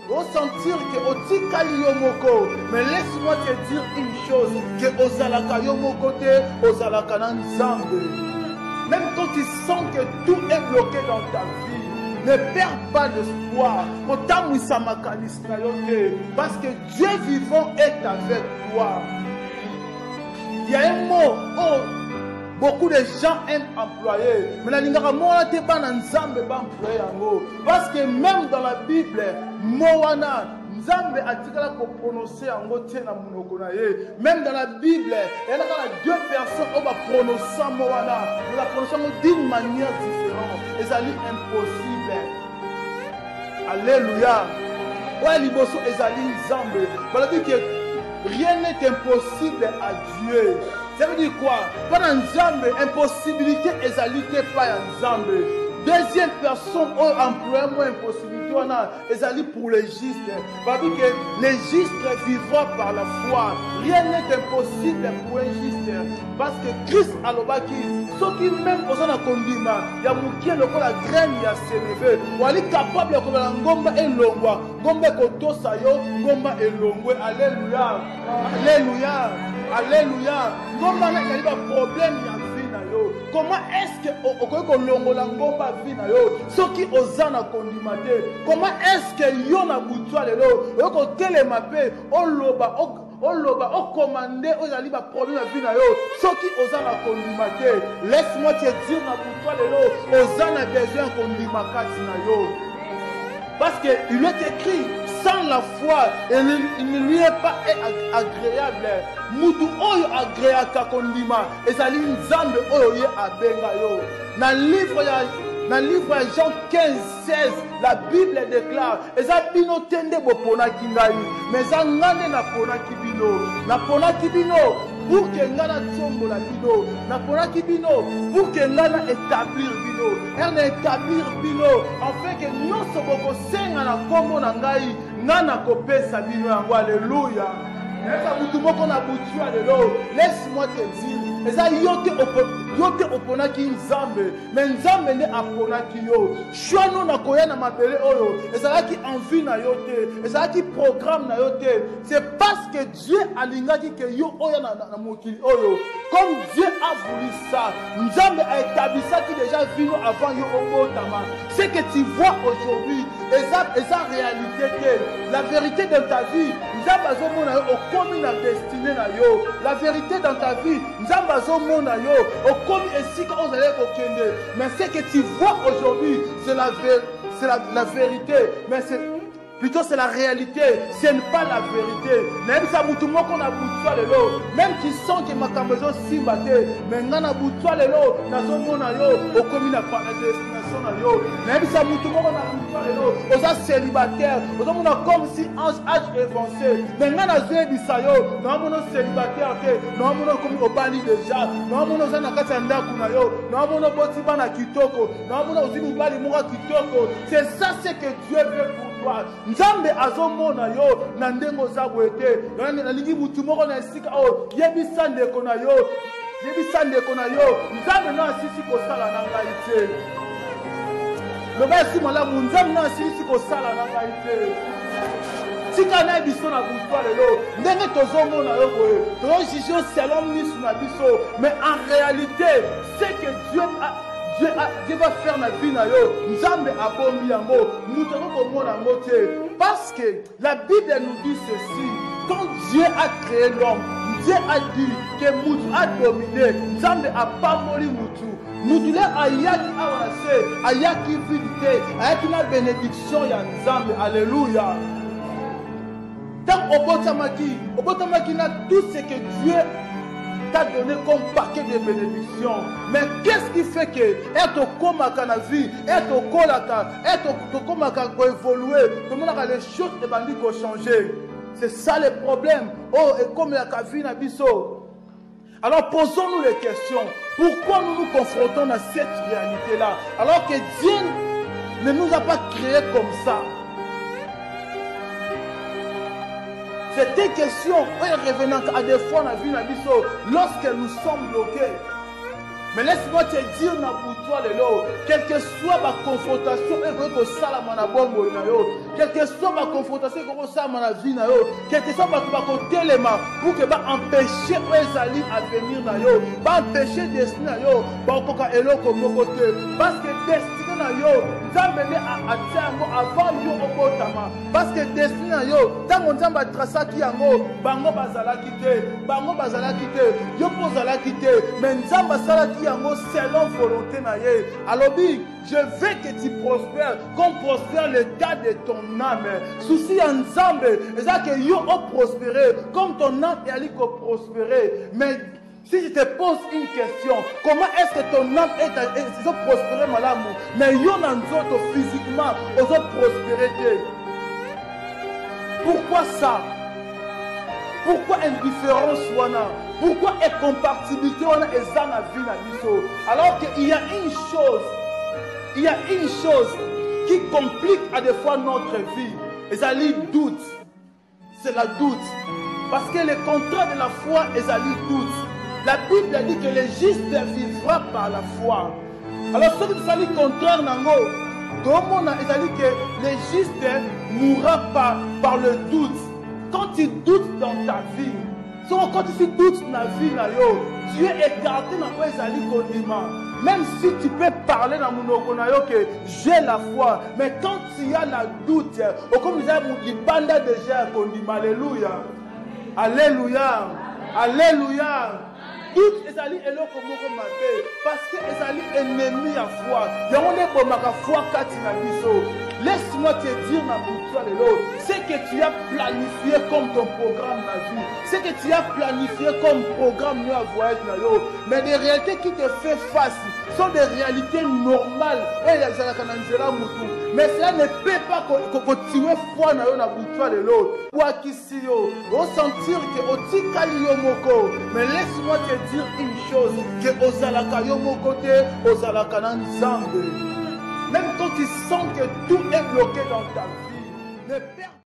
Ressentir que otikali yomoko, mais laisse-moi te dire une chose, que ozalaka yomoko te, ozalaka na nzambe. Même quand tu sens que tout est bloqué dans ta vie, ne perds pas d'espoir. Parce que Dieu vivant est avec toi. Il y a un mot, oh, beaucoup de gens aiment employer. Mais la lingara moa te ba na nzambe ba employer yango. Parce que même dans la Bible, moana nzambe atikala ko prononcer yango tie na munoko na ye. Même dans la Bible, il y a deux personnes qui vont prononcer moana, mais la prononcer d'une manière différente. Et ça est impossible. Alléluia. Ouais, liboso ezali nzambe. Voilà dit que rien n'est impossible à Dieu. Ça veut dire quoi? Pendant Nzambe, impossibilité ezalité pas Nzambe. Deuxième personne, emploie moins impossibilité, on a ezali pour les justes. Ça veut dire que les justes vivront par la foi. Rien n'est impossible pour un juste. Parce que Christ a l'obaki, ceux qui même posent la condima, il y a mouki le la graine, il y a s'élevé. Ou elle est capable de faire ngomba et longwa. Ngomba koto sayo, ngomba et longwe. Alléluia. Alléluia. Alléluia. Comment il y a un problème comment est-ce que on longola ngomba vina yo soki ozana kondimate comment est-ce que yo na butwa lelo yoko telema pe oloba commandé ozali ba problème vina yo soki ozana kondimate laisse-moi te dire na butwa lelo ozana besoin kondimakati na yo parce que il est écrit sans la foi, il ne lui est pas agréable. Mutu oyo agréaka kondima, ezali nzambe oyo ye abenga yo. Na livre ya Jean 15:16, la Bible déclare, eza bino tende boponaki ngai, mais eza ngane na ponaki bino. Na ponaki bino pour que ngana tsombola bino. Na ponaki bino pour que ngana établir bino. Elle établir bino afin que nous sommes senga na kombo na ngai. Nana kopesa bino yango. Alléluia. Laisse-moi te dire, eza yote oponaki nzambe, mais nzambe ne aponaki yo. Shwano na koya na mabele oyo, ezalaki envie na yo te, ezalaki programme na yo te. C'est parce que Dieu alingaki que yo oya na mokili oyo. Comme Dieu a voulu ça, nzambe a établi ça qui déjà vino avant yo obotama. Ce que tu vois aujourd'hui, eza réalité te. La vérité de ta vie, nzambe azomona yo okomi na destinée na yo. La vérité dans ta vie, nzambe azomona yo okomi esika ozali kokende. Mais ce que tu vois aujourd'hui, c'est la vérité, mais plutôt c'est la réalité, ce n'est pas la vérité. Même ça mutumo qu'on a boutwa lelo, même qui sent que makambezo simbate, mais ngana boutwa lelo, nazo mona yo, okomi na pa destination na yo. Même ça mutumo qu'on a boutwa lelo, oza célibataire, oza mona comme si âge avancé, mais ngana zé bisayo, na mona célibataire te, na mona komi obali déjà, na mona oza na kati ya ndaku na yo, na mona boti bana kitoko, na mona ozi mubali moka kitoko. C'est ça ce que Dieu veut pour Nzambe azomona yo na ndengo za bwete na lingi mutu moko na esika o yebisa ndeko na yo nzambe na asisi kosala na ngai te loba si malamu nzambe na asisi kosala na ngai te tika na biso na butwa lelo ndenge tozomona yo boye tozojuge selon misu na biso mais en réalité c'est que Dieu va faire la vie na yo. Nzambe abombi yango. Nous devons komona yango te. Parce que la Bible nous dit ceci. Quand Dieu a créé l'homme, Dieu a dit que Moutou a dominé. Nzambe a pamoli Moutou. Moutou le ayaki avancé, ayaki vidité, ayaki na bénédiction ya Nzambe. Alléluia. Tant obotamaki na tout ce que Dieu t'a donné comme paquet de bénédictions. Mais qu'est-ce qui fait que être komaka na vie, être kolaka, être komaka ko évoluer, comment les choses et bandi ko changer. C'est ça le problème. Oh, et comme la vie na biso. Alors posons-nous les questions. Pourquoi nous nous confrontons à cette réalité-là alors que Dieu ne nous a pas créés comme ça? C'est des questions revenant à des fois dans la vie, lorsque nous sommes bloqués. Mais laisse-moi te dire pour toi, quelle que soit ma confrontation, quelle que soit ma confrontation, quelle que soit ma côté, pour que empêcher les à venir, empêcher destin, parce que destin, avant yo okotama, parce que destin, tango nzamba trasaki yango, bango bazalaki te, yo pozalaki te, mais nzamba salaki yango selon volonté na ye. Alobi, je veux que tu prospères comme prospère l'état de ton âme. Souci en nzambe, c'est que yo o prospérer comme ton âme est allé prospérer. Mais si je te pose une question, comment est-ce que ton âme est prospéré malamu, mais yo nanzoto physiquement aux autres prospérité? Pourquoi ça? Pourquoi indifférence wana? Pourquoi incompatibilité wana eza na vie na biso? Alors qu'il y a une chose qui complique à des fois notre vie. Ezali doute. C'est la doute. Parce que le contrat de la foi ezali doute. La Bible dit que le juste vivra par la foi. Alors ce qui est le contraire nango, comment on a dit que le juste mourra par le doute. Quand tu doutes dans ta vie, quand tu doutes dans la vie, tu es écarté dans quoi ezali condiment. Même si tu peux parler dans mon okonayo que j'ai la foi, mais quand tu as la doute, comme nous avons dit, banda déjà condiment. Alléluia. Alléluia. Alléluia. Doute ezali eloko moko mabe parce que ezali ennemi à foi. Yango bomaka foi kati na biso. Laisse-moi te dire na boutoua lelo, c'est que tu as planifié comme ton programme na vie. C'est que tu as planifié comme programme à voyage na yo, mais des réalités qui te font face sont des réalités normales et les zalakananzela mutu. Mais cela ne peut pas continuer foi na yo na boutoua lelo. Quoi qu'ici yo, ressentir que otikali yo moko. Mais laisse-moi te dire une chose, que ozalaka yo moko te, ozalaka na nzambe. Même quand tu sens que tout est bloqué dans ta vie, ne perds